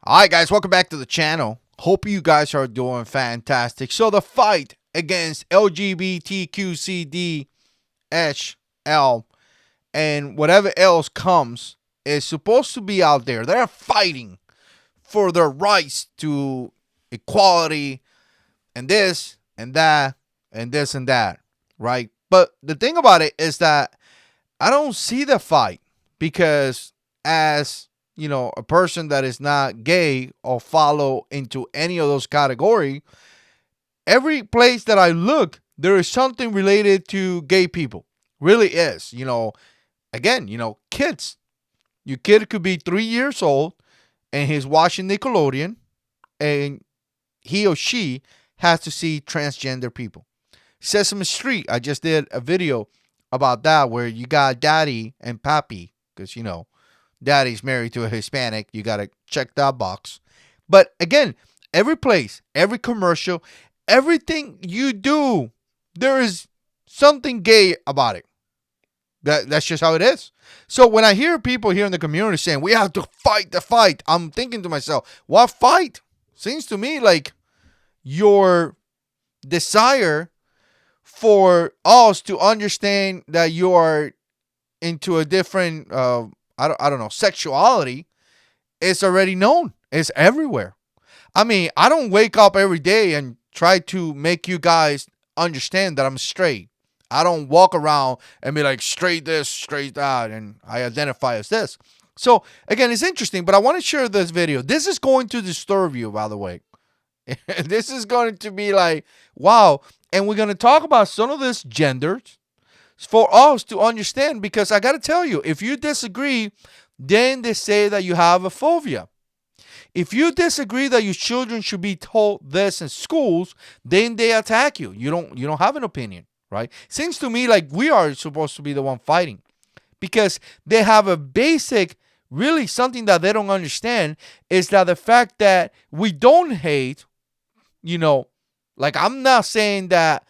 All right, guys, welcome back to the channel. Hope you guys are doing fantastic. So the fight against LGBTQCDHL and whatever else comes is supposed to be out there. They're fighting for their rights to equality and this and that and this and that, right? But the thing about it is that I don't see the fight because as a person that is not gay or follow into any of those category, every place that I look, there is something related to gay people. Really is. Again, kids. Your kid could be 3 years old and he's watching Nickelodeon and he or she has to see transgender people. Sesame Street, I just did a video about that where you got daddy and pappy because, daddy's married to a Hispanic. You got to check that box. But again, every place, every commercial, everything you do, there is something gay about it. That's just how it is. So when I hear people here in the community saying we have to fight the fight, I'm thinking to myself, what fight? Seems to me like your desire for us to understand that you are into a different I don't know, sexuality is already known. It's everywhere. I mean, I don't wake up every day and try to make you guys understand that I'm straight. I don't walk around and be like straight this, straight that, and I identify as this. So again, it's interesting, but I want to share this video. This is going to disturb you, by the way. This is going to be like, wow. And we're going to talk about some of this genders for us to understand, because I got to tell you, if you disagree, then they say that you have a phobia. If you disagree that your children should be told this in schools, then they attack you. You don't have an opinion, right? Seems to me like we are supposed to be the one fighting, because they have a basic, really something that they don't understand is that the fact that we don't hate, like I'm not saying that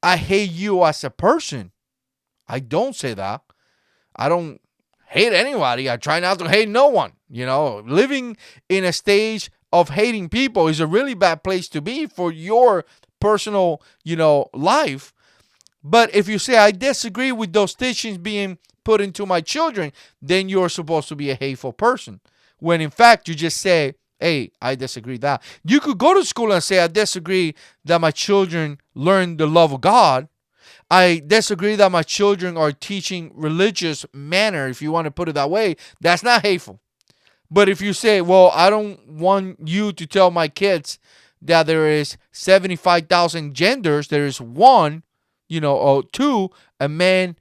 I hate you as a person. I don't say that. I don't hate anybody. I try not to hate no one. Living in a stage of hating people is a really bad place to be for your personal, life. But if you say I disagree with those teachings being put into my children, then you're supposed to be a hateful person. When in fact you just say, hey, I disagree that. You could go to school and say I disagree that my children learn the love of God. I disagree that my children are teaching religious manner, if you want to put it that way. That's not hateful. But if you say, well, I don't want you to tell my kids that there is 75,000 genders, there is one, or two, a man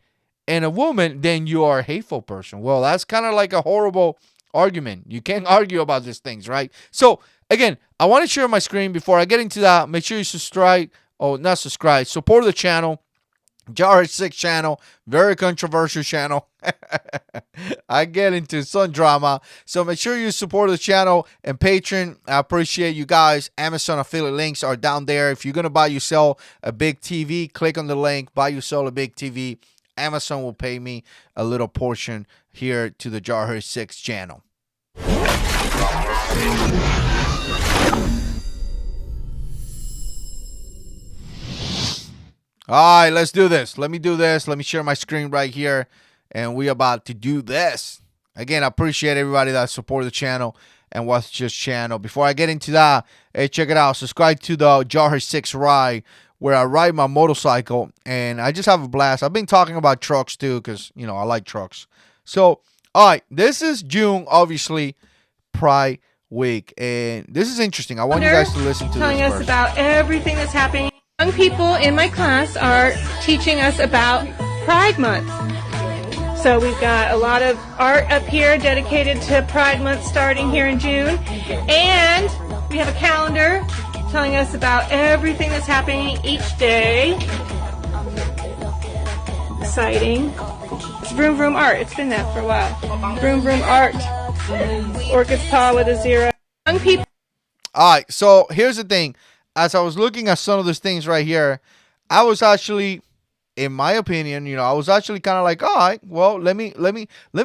and a woman, then you are a hateful person. Well, that's kind of like a horrible argument. You can't argue about these things, right? So, again, I want to share my screen. Before I get into that, make sure you subscribe. Oh, not subscribe. Support the channel. Jarhead 6 channel, very controversial channel. I get into some drama. So make sure you support the channel and Patreon. I appreciate you guys. Amazon affiliate links are down there. If you're going to buy you sell a big TV, click on the link, buy you sell a big TV. Amazon will pay me a little portion here to the Jarhead 6 channel. All right, let's do this. Let me do this. Let me share my screen right here. And we about to do this. Again, I appreciate everybody that support the channel and watch this channel. Before I get into that, hey, check it out. Subscribe to the Jarhead 6 Ride, where I ride my motorcycle. And I just have a blast. I've been talking about trucks too because, I like trucks. So, all right, this is June, obviously, Pride Week. And this is interesting. I want you guys to listen to this telling us about everything that's happening. Young people in my class are teaching us about Pride Month. So we've got a lot of art up here dedicated to Pride Month starting here in June. And we have a calendar telling us about everything that's happening each day. Exciting. It's Vroom Vroom Art. It's been that for a while. Vroom Vroom Art. Orchid's Paw with a 0. Young people. All right, so here's the thing. As I was looking at some of these things right here, I was actually, in my opinion, I was actually kind of like, all right, well, let me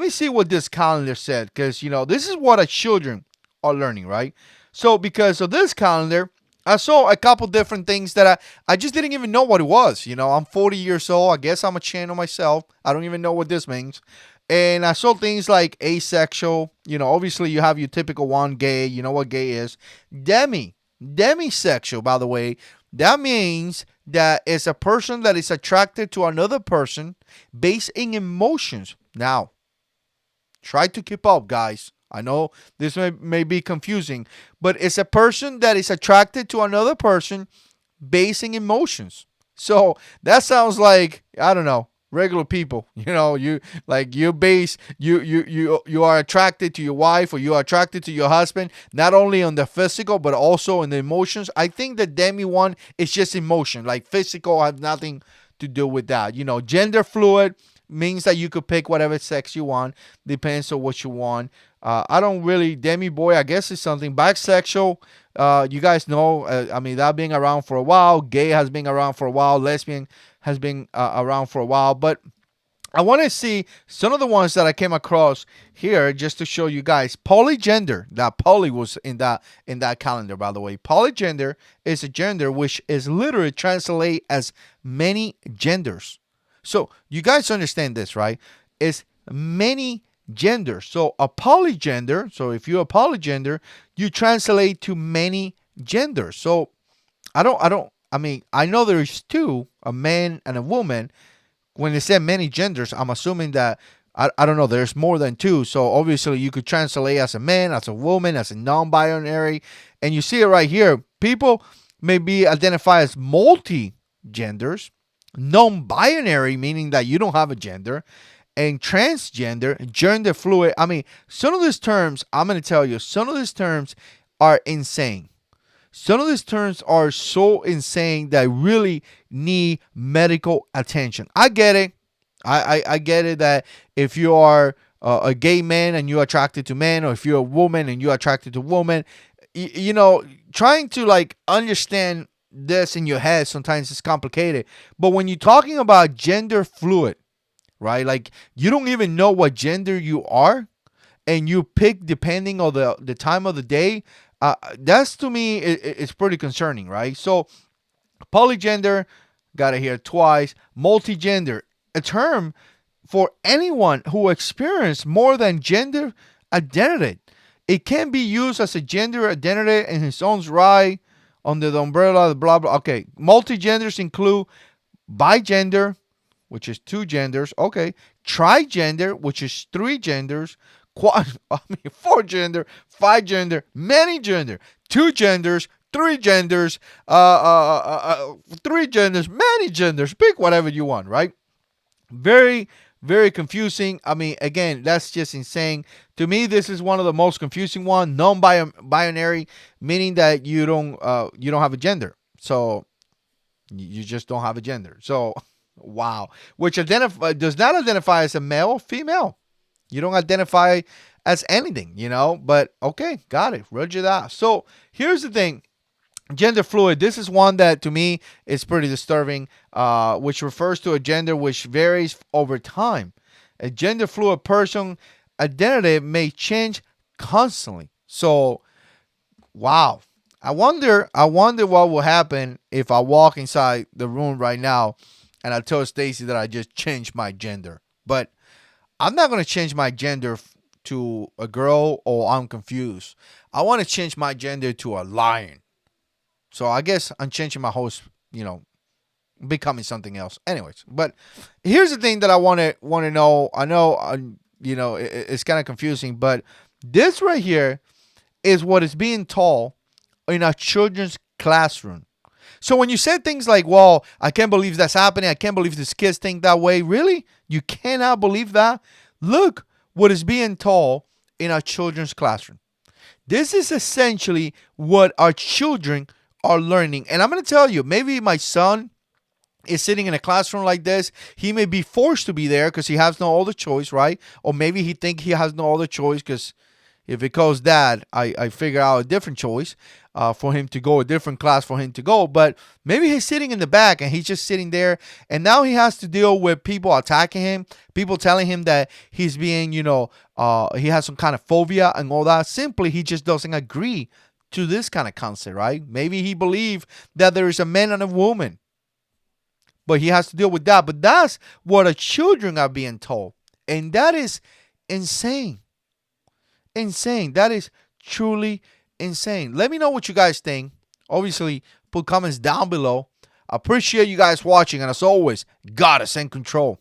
see what this calendar said, because this is what our children are learning, right? So because of this calendar, I saw a couple different things that I just didn't even know what it was. I'm 40 years old. I guess I'm a channel myself. I don't even know what this means. And I saw things like asexual. Obviously you have your typical one, gay. You know what gay is. Demisexual, by the way. That means that it's a person that is attracted to another person based in emotions. Now, try to keep up, guys. I know this may be confusing, but it's a person that is attracted to another person based in emotions. So that sounds like, I don't know, regular people. You are attracted to your wife, or you are attracted to your husband, not only on the physical but also in the emotions. I think the demi one is just emotion. Like physical have nothing to do with that. Gender fluid means that you could pick whatever sex you want, depends on what you want. I don't really, demi boy, I guess it's something. Bisexual, you guys know, that being around for a while. Gay has been around for a while. Lesbian has been around for a while. But I want to see some of the ones that I came across here just to show you guys. Polygender. That poly was in that calendar, by the way. Polygender is a gender which is literally translated as many genders. So you guys understand this, right? It's many genders. So a polygender, so if you're a polygender, you translate to many genders. So I know there's two, a man and a woman. When they say many genders, I'm assuming that, I don't know, there's more than two. So obviously you could translate as a man, as a woman, as a non-binary. And you see it right here. People may be identified as multi-genders, non-binary, meaning that you don't have a gender, and transgender, gender fluid. Some of these terms, I'm going to tell you, some of these terms are insane. Some of these terms are so insane that really need medical attention. I get it. I get it that if you are a gay man and you're attracted to men, or if you're a woman and you're attracted to women, trying to understand this in your head sometimes is complicated. But when you're talking about gender fluid, right? You don't even know what gender you are, and you pick depending on the time of the day. That's, to me, it's pretty concerning, right? So polygender, got it here twice. Multigender, a term for anyone who experiences more than gender identity. It can be used as a gender identity in its own right under the umbrella of blah blah. Okay, multigenders include bigender, which is two genders. Okay, trigender, which is three genders. Four gender, five gender, many gender, two genders, three genders, three genders, many genders. Pick whatever you want, right? Very, very confusing. Again, that's just insane. To me, this is one of the most confusing one. Non-binary, meaning that you don't have a gender. So you just don't have a gender. So wow, which does not identify as a male or female. You don't identify as anything, but okay, got it. Roger that. So here's the thing. Gender fluid. This is one that to me is pretty disturbing, which refers to a gender which varies over time. A gender fluid person identity may change constantly. So, wow. I wonder what will happen if I walk inside the room right now and I tell Stacy that I just changed my gender. But I'm not going to change my gender to a girl, or I'm confused. I want to change my gender to a lion. So I guess I'm changing my whole, becoming something else. Anyways, but here's the thing that I want to know. I know, it's kind of confusing, but this right here is what is being taught in a children's classroom. So when you say things like, well, I can't believe that's happening. I can't believe these kids think that way. Really? You cannot believe that? Look what is being taught in our children's classroom. This is essentially what our children are learning. And I'm going to tell you, maybe my son is sitting in a classroom like this. He may be forced to be there because he has no other choice, right? Or maybe he thinks he has no other choice because If it goes that, I figure out a different choice for him to go, a different class for him to go. But maybe he's sitting in the back and he's just sitting there. And now he has to deal with people attacking him, people telling him that he's being, he has some kind of phobia and all that. Simply, he just doesn't agree to this kind of concept, right? Maybe he believes that there is a man and a woman, but he has to deal with that. But that's what the children are being told. And that is insane. Insane. That is truly insane. Let me know what you guys think. Obviously, put comments down below. I appreciate you guys watching. And as always, God is in control.